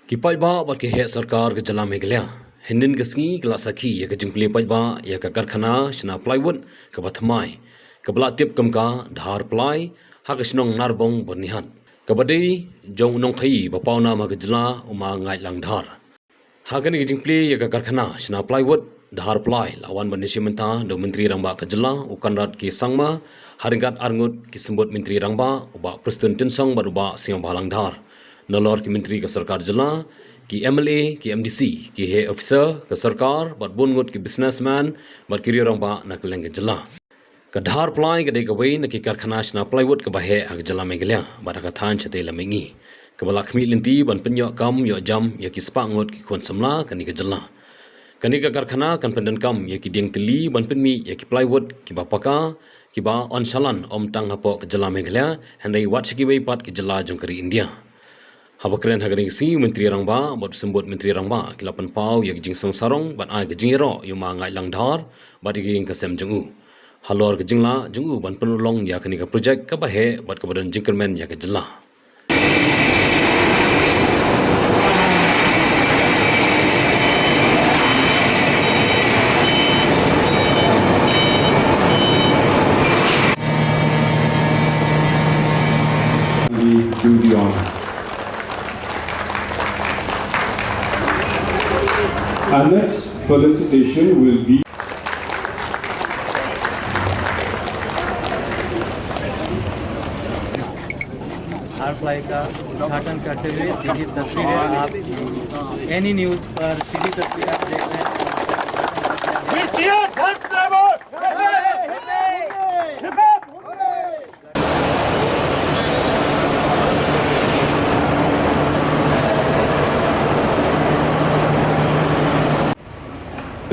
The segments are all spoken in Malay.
Kipai ba bat ke het sarkar ke jala Meghalaya hendin ke sngi kala sakhi ya ke jingpli pai ba ya ka karkhana shna plywood ke bathmai ke bala tip kamka dhar plai ha ke snong narbong bernihan ke badai jong nong thai ba pauna ma ke jala uma ngai lang dhar ha ke ni ke jingpli ya ka karkhana shna plywood dhar plai lawan banishimenta do menteri rangba ke jala ukanrat ki sangma haringat arngut ki sembut menteri rangba uba presiden tinsong baruba siang balang dhar नलौर की मंत्री का सरकार जिला की एमएलए की एमडीसी की है ऑफिसर का सरकार बट बुनगुट की बिजनेसमैन बट किरियर रंबा नकलेंगे जिला का धार प्लाई का देगा वही न की कारखाना ना प्लाईवुड का बहे अग जिला में गलिया बट का थान छते लमेंगी का बलाखमी लिंती बन पिन्यो कम यो जम या की स्पांगोट की खोन समला कनी का जिला कनी का कारखाना कन पंडन कम या की दिंग तली बन पिनमी या की प्लाईवुड की बापका की बा ऑनशालन ओम तंग हपो का जिला में गलिया हंडई वाट की वही पाट की जिला जंकरी India Habakren hagaring si menteri rangba bot sembut menteri rangba kilapan pau yak jing sang sarong bat ai ke jingero yuma ngai lang dhar bat iging kasem jungu halor ke jingla jungu ban penulong ya kani ka project ka bahe bat ka badan jingkermen ya ke jela we do the honor. Our next felicitation will be हार फ्लाई का उद्घाटन करते हुए सीधी तस्वीरें आप any news पर सीधी तस्वीरें आप देख रहे हैं।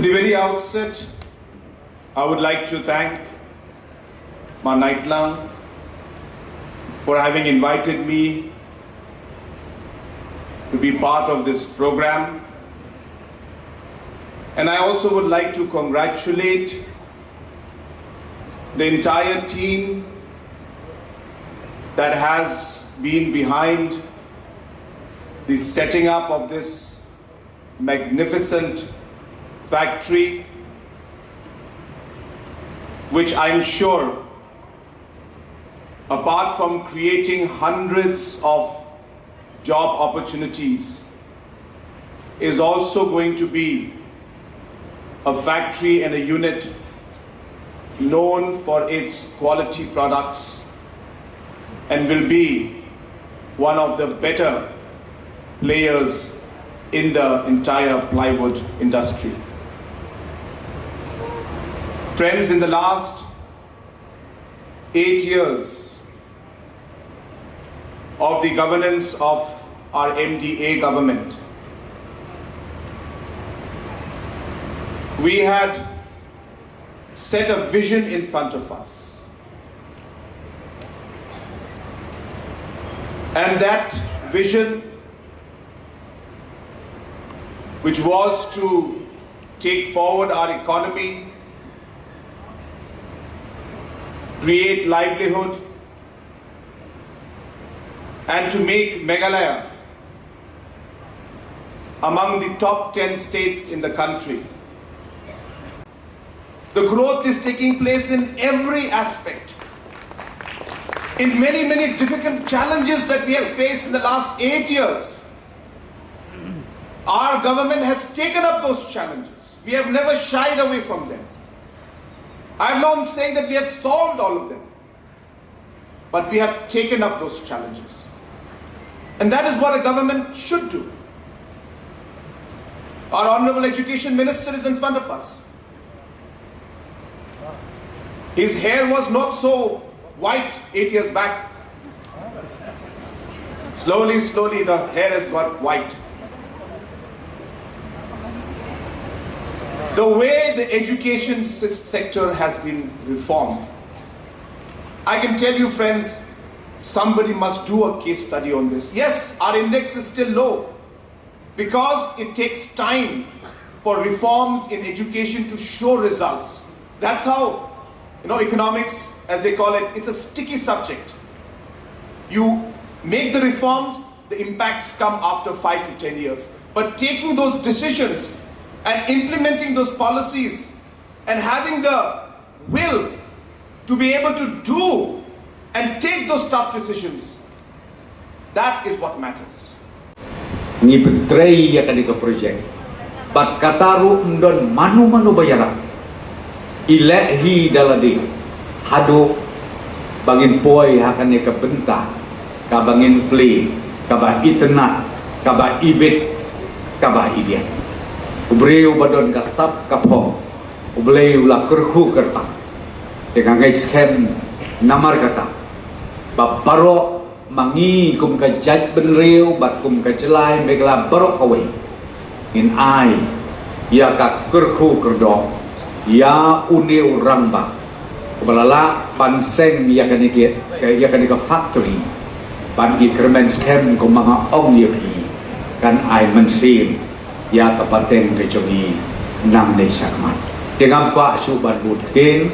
At the very outset, I would like to thank Ma Naitlang for having invited me to be part of this program. And I also would like to congratulate the entire team that has been behind the setting up of this magnificent factory, which I'm sure, apart from creating hundreds of job opportunities, is also going to be a factory and a unit known for its quality products and will be one of the better players in the entire plywood industry. Friends, in the last 8 years of the governance of our MDA government, we had set a vision in front of us. And that vision, which was to take forward our economy, create livelihood, and to make Meghalaya among the top 10 states in the country. The growth is taking place in every aspect. In many, many difficult challenges that we have faced in the last 8 years, our government has taken up those challenges. We have never shied away from them. I'm not saying that we have solved all of them, but we have taken up those challenges. And that is what a government should do. Our Honorable Education Minister is in front of us. His hair was not so white 8 years back. Slowly, slowly the hair has got white. The way the education sector has been reformed, I can tell you, friends, somebody must do a case study on this. Yes, our index is still low because it takes time for reforms in education to show results. That's how, economics, as they call it, it's a sticky subject. You make the reforms, the impacts come after 5 to 10 years. But taking those decisions and implementing those policies and having the will to be able to do and take those tough decisions, that is what matters. Ni pentrei ya kadi ke projek. Bat kataru ndon manu bayaran. Ilahi daladi. Hado bangin poi hakan ke benta. Ka bangin play, ka ba internet, ka ba ibit, ka ba idian. Ubreu badon ka sap ka pom. Ubleu la kerku kerta. Dengan ngait scam namar kata. Baparo mangi kum ka jaj ben riu bat kum ka jelai megla barok away in ai ya ka kerku kerdo ya uni orang ba balala panseng ya kan ke factory ban i kermen scam kum mga ong ye pi kan ai mensin ya ka pateng ke jogi nam de sakmat dengan pa su ban butkin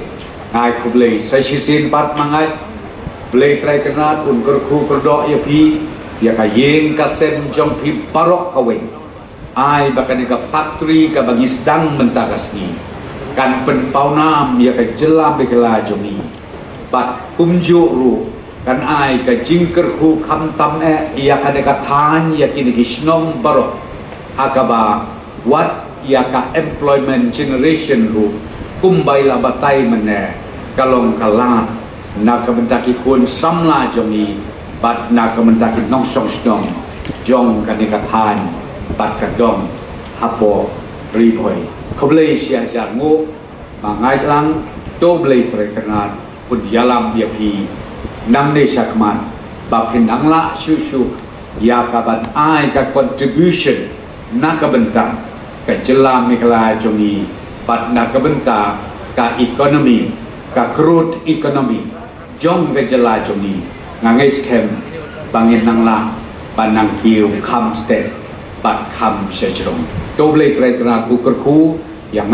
ai kublei sasisin pat mangai Blay try kenat un kerku kerdok ya pi ya ka yeng ka sen jong pi parok kawe ai bakan ka factory ka bagi sedang mentakasni kan pen paunam ya ka jelam bekela jomi bat kumju ru kan ai ka jingker hu kham tam ya ka tan ya kini kisnong barok akaba what ya ka employment generation ru kumbai la batai mene kalong kalat nak kementaki kun samla jongi bat nak kementaki nong song stong jong kanikapan bat kadong hapo riboy koblei sia jangu mangai lang to blei trekenat pun yalam dia pi nam ne sakman bab hinang la susu ya kabat ai ka contribution nak kebentak ka jelam mikla jongi bat nak kebentak ka ekonomi ka growth ekonomi jong gejala jongi ngangai scam bangin nangla banang kiu kam state bat kam sejrong doble tretra kukerku yang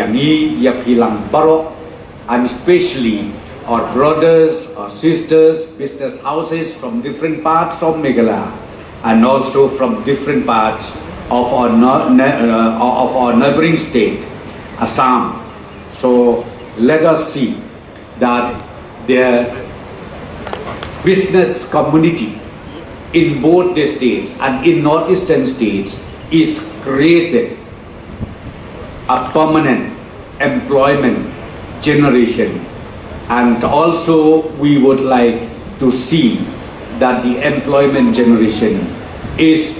ni ya hilang barok and especially our brothers or sisters business houses from different parts of Meghalaya and also from different parts of our neighboring state Assam. So let us see that the business community in both the states and in northeastern states is created a permanent employment generation, and also we would like to see that the employment generation is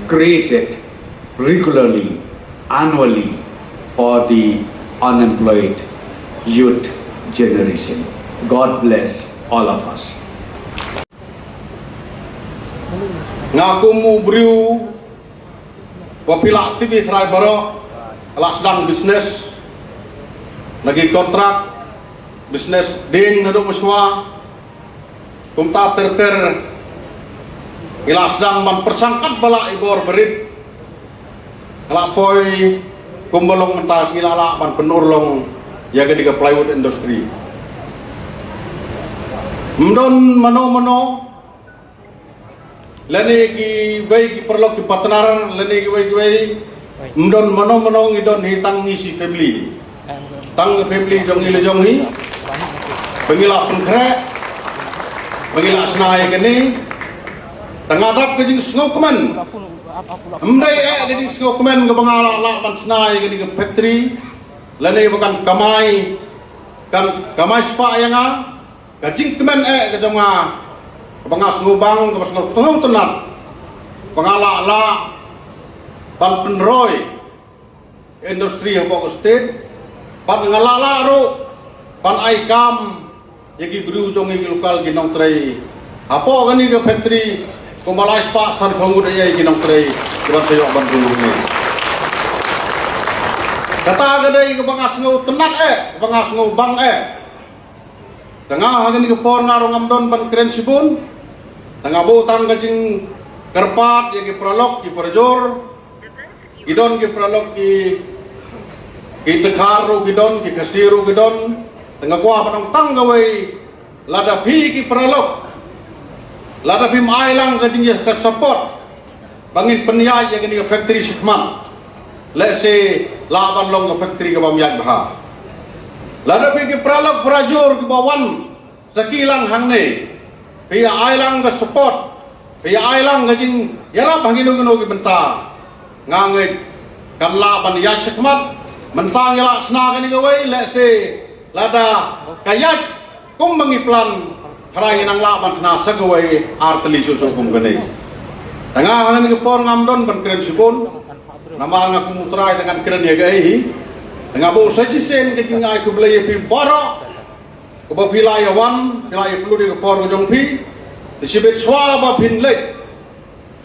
created regularly, annually for the unemployed youth generation. God bless all of us. Ngaku mu beriu wapila aktivis rai baro ala sedang bisnes lagi kontrak bisnes ding naduk muswa kumta ter ila sedang man persangkat bala ibor berit ala poi kumbolong mentas ngilala man penurlong ya gadi ke plywood industry mendon mano lani ki wei ki perlo ki partner lani ki wei mendon mano ngidon hitang ngisi family tang family jong hi pengila pengkre pengila senai kene tangadap ke jing sngok kemen mendai ke jing sngok kemen ke bangala la man senai ke di factory lani bukan kamai kan kamai spa yang kajing kemen ke jonga bangas ngubang ke pasal tengah tenat pengala la ban penroy industri apa state ban ngala la ro ban aikam yagi bru jongi lokal ginong tray apa gani ke factory kumalai spa sar bangun ai ginong tray ban sayo ban ni kata gadai ke bangas ngau tenat bangas ngau bang tengah hagani ke por ngarong amdon ban keren sibun tengah botang kajing kerpat yang ki prolog ki perjor idon ki prolog ki tekharu kidon ki kasiru kidon tengah kuah panong tang gawai lada pi ki prolog lada pim ailang ka jing ka support bangin penyai yang ni factory sikman let's say laban long factory ka bamyak bah lada pim ke pralok prajur ke bawan sakilang hang ne pia ailang ka support pia ailang ka jing yara bangino ki benta ngangai kan laban ya sikman mentang yala sna ka ni gawai let's say lada kayak kum bangi plan harai nang laban sna sagawai arteli susu kum gane tengah hangan ke por ngamdon ban keren sipun nama nga kumutrai dengan keren ya gai tengah bo sajisen ke tingai ku belai pi boro ko ba pilai wan pilai pelu di por ko jong pi disibet swa ba pin lek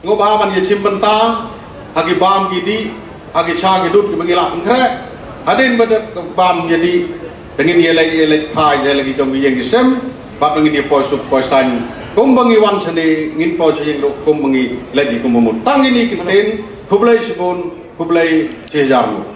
ngo ba ban ye cimbenta hagi bam gidi hagi cha gidut ke mengila pengkre hadin badat bam jadi dengan ye lek phai ye lagi jong yang disem bat ngin ye posup poisan kumbangi wan sene ngin po chayeng ro kumbangi lagi kumumut tang ini kiten kublai sibun kublai cejarmu